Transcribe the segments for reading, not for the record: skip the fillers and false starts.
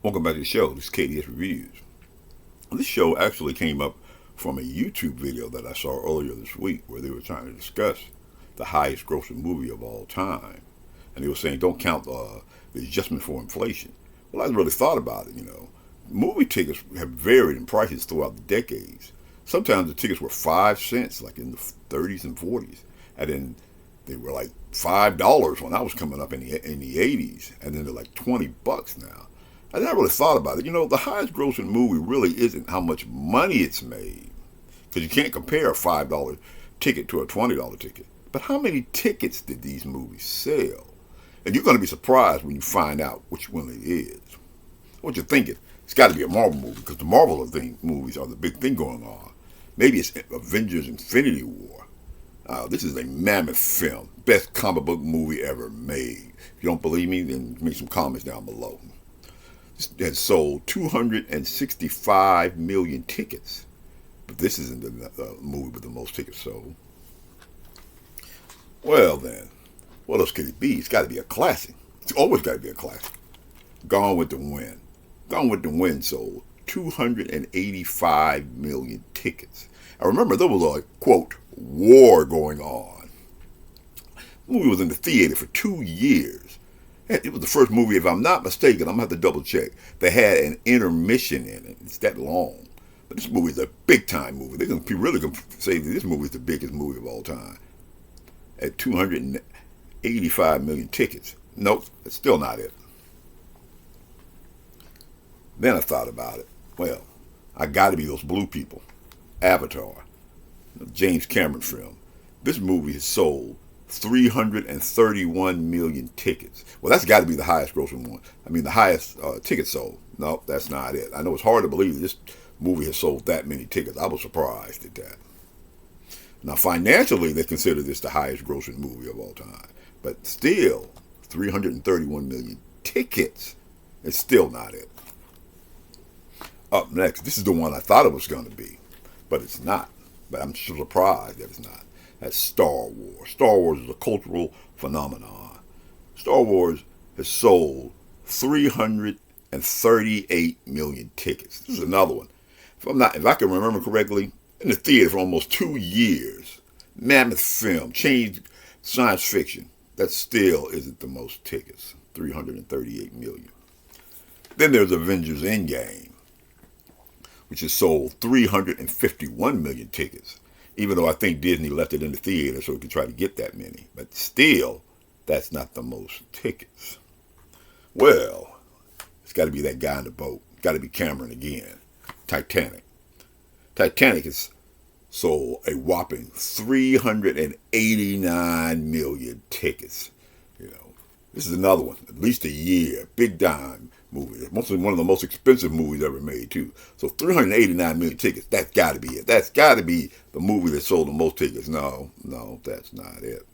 Welcome back to the show. This is KDS Reviews. This show actually came up from a YouTube video that I saw earlier this week where they were trying to discuss the highest grossing movie of all time. And they were saying don't count the adjustment for inflation. Well, I really thought about it. Movie tickets have varied in prices throughout the decades. Sometimes the tickets were 5 cents, like in the 30s and 40s. And then they were like $5 when I was coming up in the 80s. And then they're like $20 now. I never really thought about it. The highest grossing movie really isn't how much money it's made. Because you can't compare a $5 ticket to a $20 ticket. But how many tickets did these movies sell? And you're going to be surprised when you find out which one it is. What you're thinking, it's got to be a Marvel movie, because the Marvel movies are the big thing going on. Maybe it's Avengers Infinity War. This is a mammoth film. Best comic book movie ever made. If you don't believe me, then make some comments down below. It has sold 265 million tickets. But this isn't the movie with the most tickets sold. Well then, what else could it be? It's got to be a classic. It's always got to be a classic. Gone with the Wind. Gone with the Wind sold 285 million tickets. I remember there was a, quote, war going on. The movie was in the theater for 2 years. It was the first movie, if I'm not mistaken, I'm going to have to double check, they had an intermission in it. It's that long. But this movie is a big time movie. People really can say that this movie is the biggest movie of all time. At 285 million tickets. Nope, that's still not it. Then I thought about it. Well, I got to be those blue people. Avatar, James Cameron film. This movie has sold 331 million tickets. Well, that's got to be the highest grossing one. I mean, the highest ticket sold. No, that's not it. I know it's hard to believe this movie has sold that many tickets. I was surprised at that. Now, financially, they consider this the highest grossing movie of all time. But still, 331 million tickets. It's still not it. Up next, this is the one I thought it was going to be, but it's not. But I'm surprised that it's not. That's Star Wars. Star Wars is a cultural phenomenon. Star Wars has sold 338 million tickets. This is another one. If I can remember correctly, in the theater for almost 2 years. Mammoth film, changed science fiction. That still isn't the most tickets. 338 million. Then there's Avengers Endgame, which has sold 351 million tickets. Even though I think Disney left it in the theater so it could try to get that many. But still, that's not the most tickets. Well, it's got to be that guy in the boat. Got to be Cameron again. Titanic. Titanic has sold a whopping 389 million tickets. This is another one. At least a year. Big time movie. Mostly one of the most expensive movies ever made, too. So 389 million tickets. That's got to be it. That's got to be the movie that sold the most tickets. No, that's not it.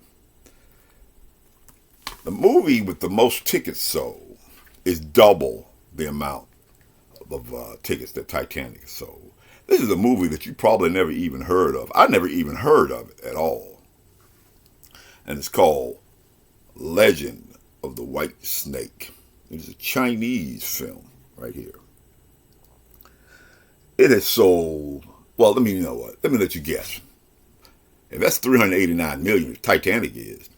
The movie with the most tickets sold is double the amount of tickets that Titanic sold. This is a movie that you probably never even heard of. I never even heard of it at all. And it's called Legend of the White Snake. It is a Chinese film right here. It has sold, well, let me let you guess. If that's 389 million, if Titanic is,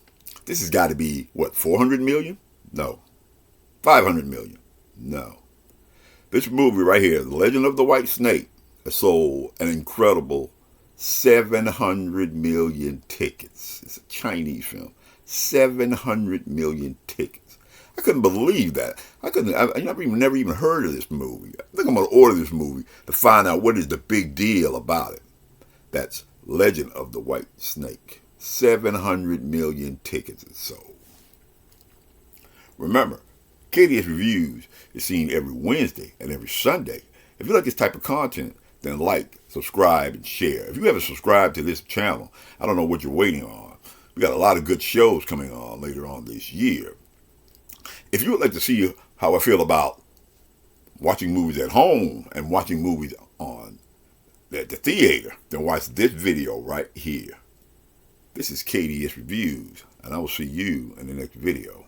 this has got to be, what, 400 million? No. 500 million? No. This movie right here, The Legend of the White Snake, has sold an incredible 700 million tickets. It's a Chinese film. 700 million tickets. I couldn't believe that. I've never even heard of this movie. I think I'm going to order this movie to find out what is the big deal about it. That's Legend of the White Snake. 700 million tickets are sold. Remember, KDS Reviews is seen every Wednesday and every Sunday. If you like this type of content, then like, subscribe, and share. If you haven't subscribed to this channel, I don't know what you're waiting on. We got a lot of good shows coming on later on this year. If you would like to see how I feel about watching movies at home and watching movies on at the theater, then watch this video right here. This is KDS Reviews, and I will see you in the next video.